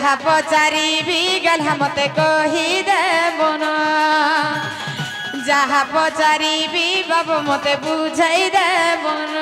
जहा पचारिबी गल्हा मते कही देबन जहा पचारिबी बाबू मते बुझाई देबन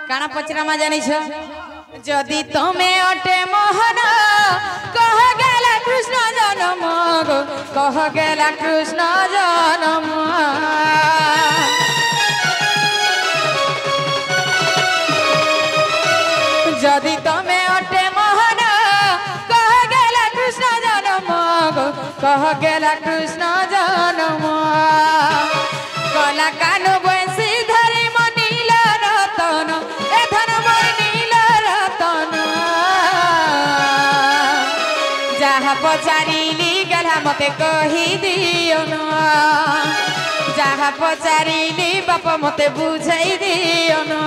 काना पचरामा जानिछ जदि तमे अटे मोहन कह गेला कृष्ण जन्म कह गेला कृष्ण जन्म जदि तमे अटे मोहन कह गेला कृष्ण जन्म कह गेला कृष्ण जन्म कला कानु बंसी धरी मनील रतन ए धन मनील रतन जहा पचारिली गल्हा मते कही दियो न जहा पचारिली बाप मते बुझाई दियो न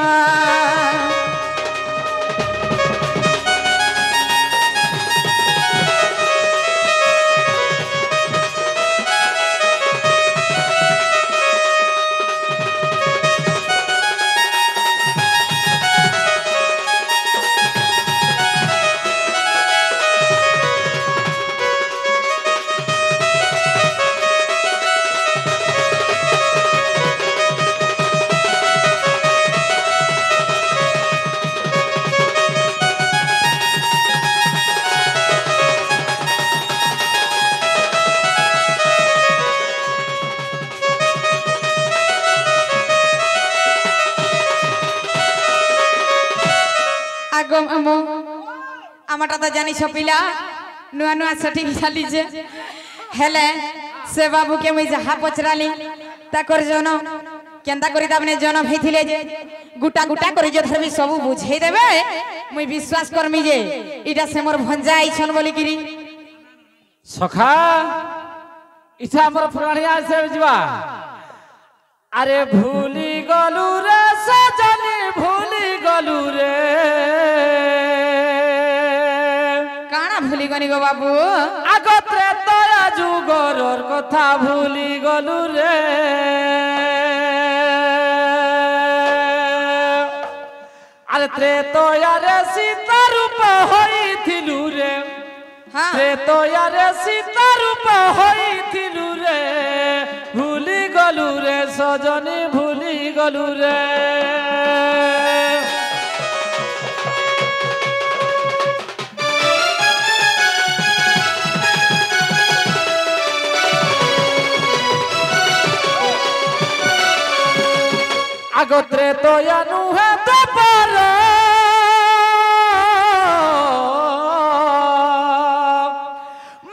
आमाटा तो जानी पिला नुआ नुआ सटिंग चली हेले से बाबू के मुई जहा पचराली ताकर जन केंदा करी ताबने जन भइथिले जे गुटा गुटा करी जो धरबी सब बुझे देबे मुई विश्वास करमी जे इटा से मोर भंजा आइछन बोली किरी सखा इछा हमर पुराणिया से जवा अरे भूली गलू रे सजनी भूली गलू रे भूली गनी गो बाबू आगत्रे तया जुगरर कथा भूली गलू रे अरे त्रेतया रे सीता रूप होइथिलु रे हां त्रेतया रे सीता रूप होइथिलु रे भूली गलू रे सजनी भूली गलू रे आगत्रे तो यानु है तो पर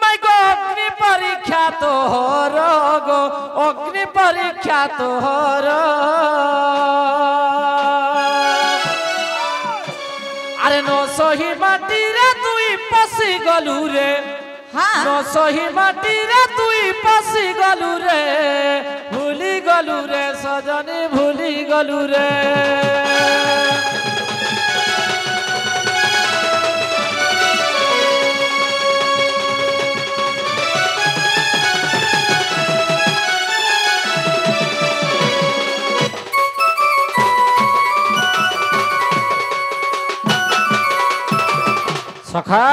मैं गो अग्नि परीक्षा तो गो अग्नि परीक्षा तो अरे नो सही माटी रे तुई पसी गलू रे हाँ नो सही माटी रे तुई पसी गलू रे भूली गलू रे सजनी भूली गलू रे सखा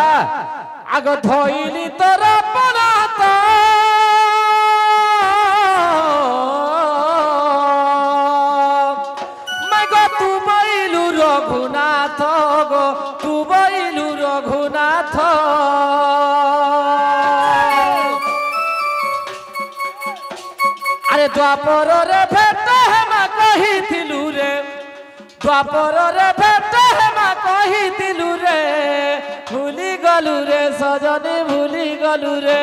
आग धोइली तोर परात मैं गो तू बैलू रघुनाथ गो तू बैलू रघुनाथ अरे द्वापर रे भेट हेमा कहिथिलु रे द्वापर रे भेट हेमा कहिथिलु रे भूली गलू रे सजनी भूली गलू रे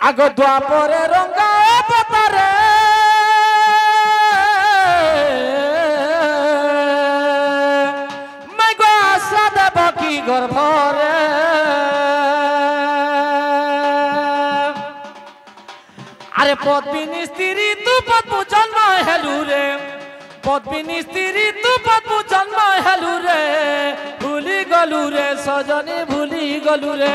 আগ দ্বাপরে রঙ্গা অবতারে মাইগো আশা দেব কি গর্ভরে আরে পদ্মিনী স্ত্রী তু পদ্মু জন্ম হেলু রে পদ্মিনী স্ত্রী তু পদ্মু জন্ম হেলু রে ভুলি গলু রে সজনী ভুলি গলু রে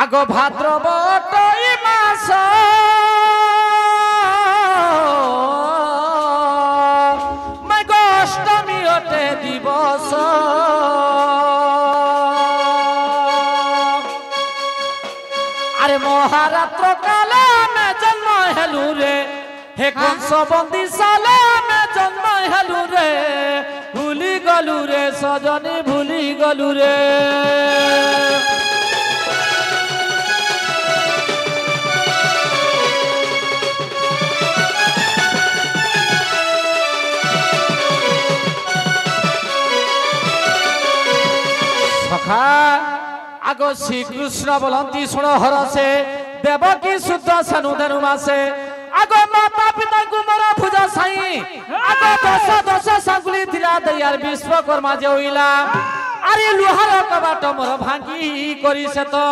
আগ ভাদ্রব টই মাস মাইগো অষ্টমী অটে দিবস আরে মহারাত্র কালে মে জন্ম হেলু রে হে কংস বন্দী সালে মে জন্ম হেলু রে ভুলি গলু রে সজনী ভুলি গলু রে আগ শ্রীকৃষ্ণ বলন্তি শুণ হরসে দেবকী শুদ্ধ সানু ধনু মাসে আগ মাতা পিতাଙ୍କୁ ମୋର ভুজ সাই আগ দশ দশ সাঙ্গুলি থিলা দয়ার বিশ্বকর্মা যে হইলা আরে লুহার কবাট মোর ভাঙ্গি করিছে তো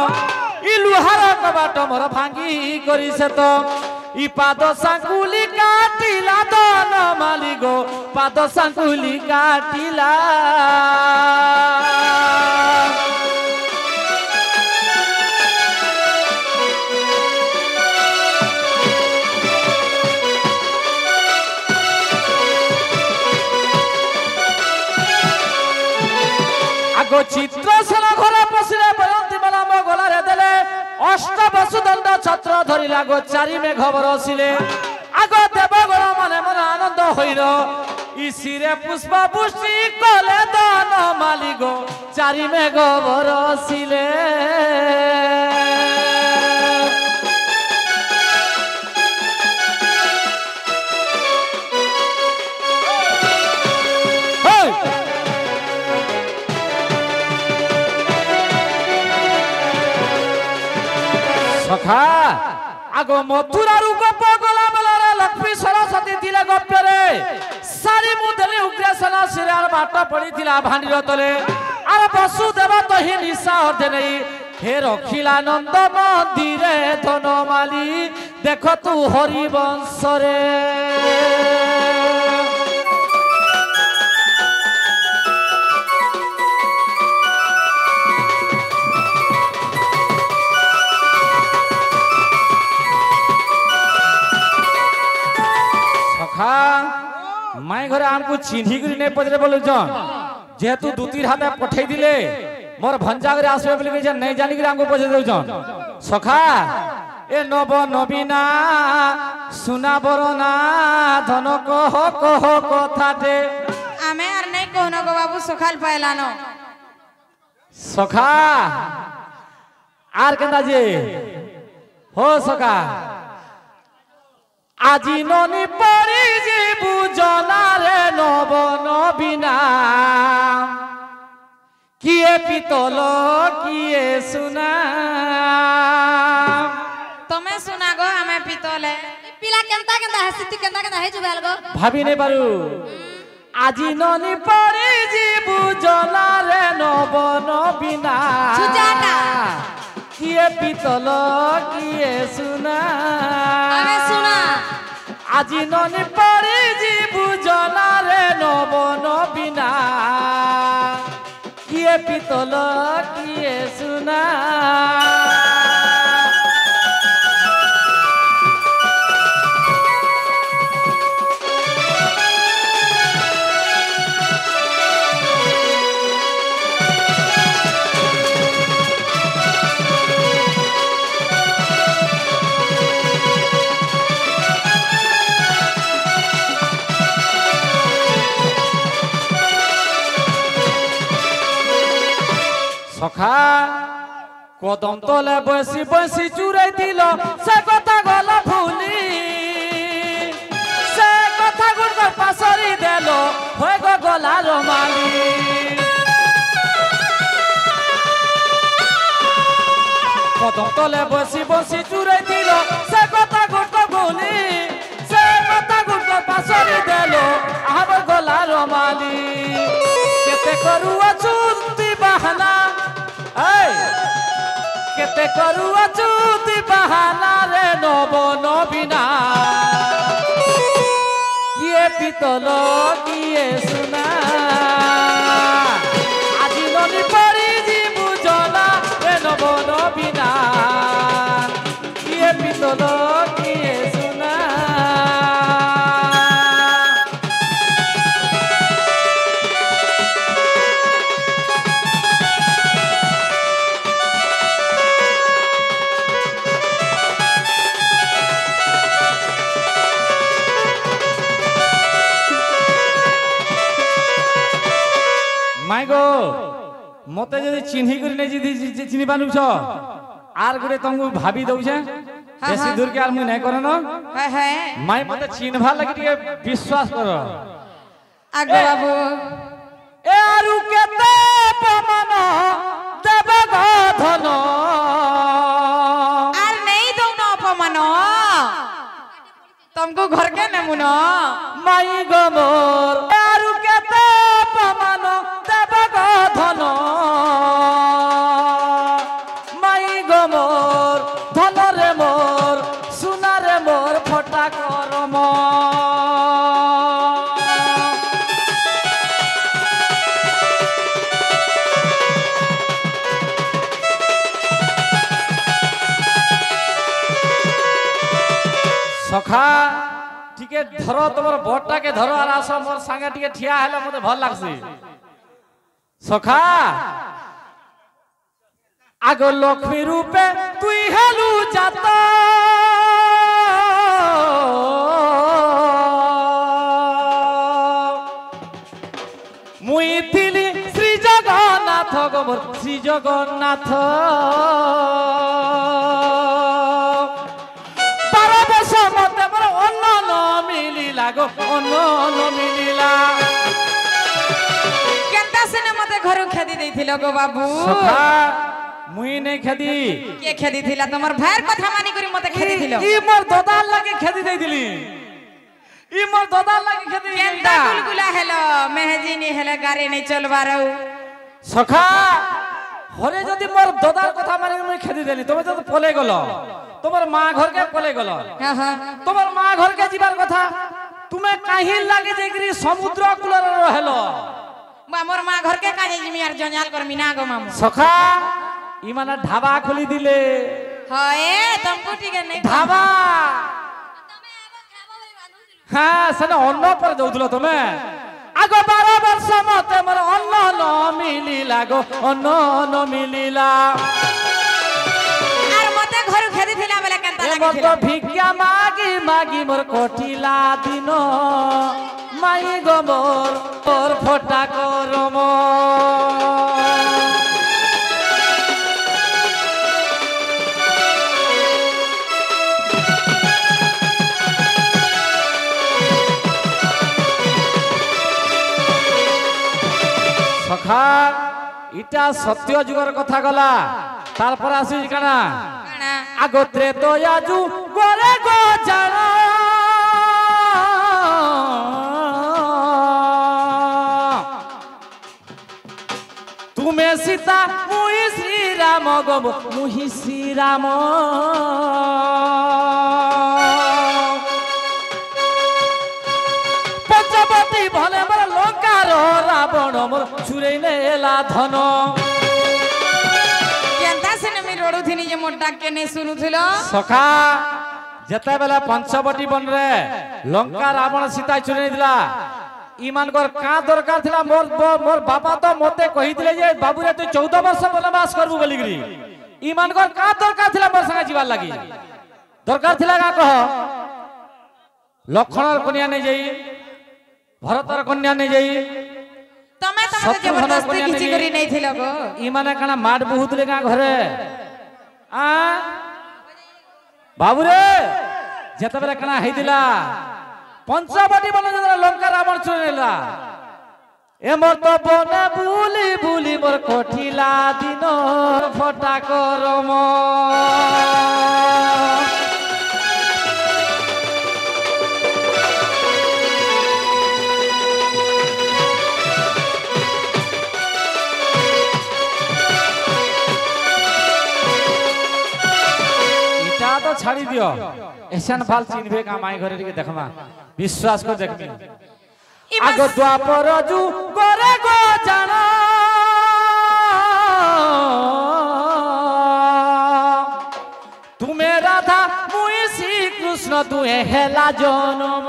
ই লুহার কবাট মোর ভাঙ্গি করিছে তো ই পাদ সাঙ্গুলি কাটিলা দন মালিগো পাদ সাঙ্গুলি কাটিলা চিত্রসেন ঘরে পশিলে বয়ন্তী মালা মো গলারে দেলে অষ্ট বসুদণ্ড ছত্র ধরিলা গো চারি মেঘ বরসিলে আগ দেবগণ মনে মনে আনন্দ হইল ইসিরে পুষ্প পুষ্টি কলে দান মালিগ চারি মেঘ বরসিলে সখা আগ মথুরার গোপ গলা বেলারে লক্ষ্মী সরস্বতী ଥିଲେ গপ্পরে সারি মুদেলি উগ্রসেন শিরার বাট পড়িଥିଲା ভান্ডির তলে আর বসুদেব তহি নিশা অর্ধে নেই হে রখিলানন্দ মন্দিরে ধনমালি দেখ তু হরিবংশরে মাই ঘরে আমকু চিহ্নি করে নেই পচরে বলুছন যেহেতু দুতির হাতে পঠাই দিলে মোর ভঞ্জা করে আসবে বলে কইছেন নাই জানি করে আমকু পচরে দেউছন সখা এ নব নবীনা সুনা বরনা ধন কহ কহ কথাতে আমি আর নাই কোন গো বাবু সকাল পাইলানো সখা আর কেন্দা যে হো সখা আজি ননি পরি যে বুজনারে নব নবীনা কিয়ে পিতল কিয়ে সুনা তুমি সুনা গো আমি পিতলে পিলা কেনতা কেনতা হাসিতি কেনতা কেনতা হেজু বেল গো ভাবি নে পারু আজি ননি পরি যে বুজনারে নব নবীনা সুজাতা কিয়ে পিতল কিয়ে সুনা আমি সুনা আজি ননি পরি যে বুজনারে নব নবীনা কিয়ে পিতল কিয়ে সুনা সখা কদম তলে বসি বসি চুরাই দিল সে কথা গলা ভুলি সে কথা গুড় পাশরি দেল হয়ে গলা রমালি কদম তলে বসি বসি চুরাই দিল সে কথা গুড় ভুলি সে কথা গুড় পাশরি দেল আহব গলা রমালি কেতে করু অচুতি বাহানা কেতে করু অচুতি বাহানা রে নব নবীনা কিয়ে পিতল কিয়ে সোনা আজি ননি পরি জীবু জলা রে নব নবীনা কিয়ে পিতল কিয়ে সোনা মাইগো মতে যদি চিহ্নি করে নেই যদি চিনি পানুছ আর গুড়ে তুমি ভাবি দউছে বেশি দূর কে আর মুই নাই করে না হ্যাঁ হ্যাঁ মাই মতে চিহ্নবার লাগি টিকে বিশ্বাস কর আগে বাবু এ আরু কেতে প্রমাণ দেব ধন আর নেই দৌ না অপমান तुमको घर के नमून মাই গো মোর আরু কেতে প্রমাণ দেব ধন মাই গো মোর ধন রে মোর সোনা রে মোর ফটা করম সখা টিকে ধর তোমার বটটাকে ধর আর আস মোর সাঙ্গে টিকে ঠিয়া হেলে মতে ভাল লাগছে সখা আগ লক্ষ্মী রূপে তুই হেলু যাত মুই থিলি শ্রী জগন্নাথ গো মোর শ্রী জগন্নাথ মতে মোর অন্য ন মিলিলা গো অন্য ন মিলিলা केनता से ने मते घर खेदी देथिलो गो बाबू সখা মুই নেই খেদি के खेदी थिला तमर भाईर কথা মানি করি মতে খেদি দিলো ই মোর দাদার লাগি খেদি দেই দিলি ই মোর দাদার লাগি খেদি দেই केनता गुलगुला हेलो मेहजी नी हेले गाड़ी नहीं चलबारौ সখা হরে যদি মোর দাদার কথা মানি মুই খেদি দেলি তুমি তো পলে গেল তোমার মা ঘরকে পলে গেল हां हां তোমার মা ঘরকে যাবার কথা তুমি কাহিল লাগি যেগরি সমুদ্র কূলর রহেলো मोर मां घर के काजे जिमी आर जंजाल कर मिना गो मामू সখা ইমানা ঢাবা খুলি দিলে हए तुमको ठीक है नहीं ঢাবা হ্যাঁ সেটা অন্য পরে যাউছিল তুমি আগ 12 বর্ষ মতে মোর অন্য ন মিলিলা গো অন্য ন মিলিলা আর মতে ঘর খেদি थिला বেলা কেনতা এ লাগি মোর थिला তো ভিক্ষা মাগি মাগি মোর কটিলা দিন মাই গো মোর তোর ফটা করম সখা ইটা সত্য যুগের কথা গলা তারপর আসিস কানা কানা আগত্রে তো আজু গরে গো জানা তুমি সীতা মুই শ্রীরাম গো মুহি শ্রীরাম পঞ্চবতী ভলে মোর লঙ্কার রাবণ মোর চুরে নেলা ধন केनता से ने मी रोडू थिनी जे मोर डाक के नहीं सुनु थिलो সখা যেতেবেলে পঞ্চবটী বনরে লঙ্কা রাবণ সীতা চুরে দিলা ইমানকর কা দরকার ছিলা মোর মোর বাবা তো মতে কহিছিলে যে বাবুরে তুই 14 বর্ষ বনবাস করবু বলিগরি ইমানকর কা দরকার ছিলা মোর সঙ্গে যাবার লাগি দরকার ছিলা কা কহ লক্ষণর কন্যা নেই যাই ভরতর কন্যা নেই যাই तमे तमे जबरदस्ती किछि करी नहीं थिलो गो ই মানে কানা মাড বহুত লেগা ঘরে बाबू रे जेते बेला कना हेदिला पंचवटी बन जेते लंका रावण चुनेला ए मोर तो बने बुली बुली मोर कठिला दिन फटा करम तो छाड़ी दियो एसन फाल चिन्हबे का माई घरे के देखमा विश्वास को देखबी आगो द्वापर जु करे गो जाना तुम्हें राधा मुई श्री कृष्ण तुए हेला जनम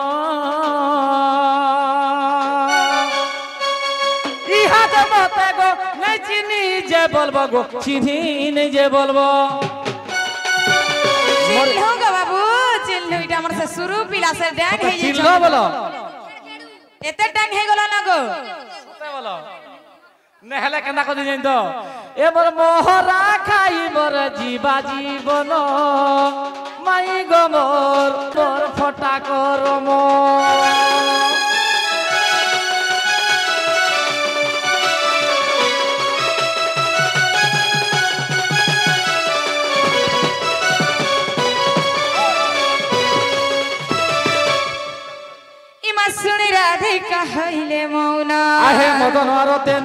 इहा दे मते गो नै चिनी जे बोलबो गो चिन्ही नै जे बोलबो चिल्लो गो बाबू चिल्लो इटा हमर से शुरू पिला से डैंग हे चिल्लो बोलो एते डैंग हे गेलो ना गो सते बोलो नेहले केना को दिन तो ए मोर मोहरा खाई मोर जीवा जीवन माई गो मोर मोर फटा करम सुनी राधिका हईले मौना आहे मदन आरते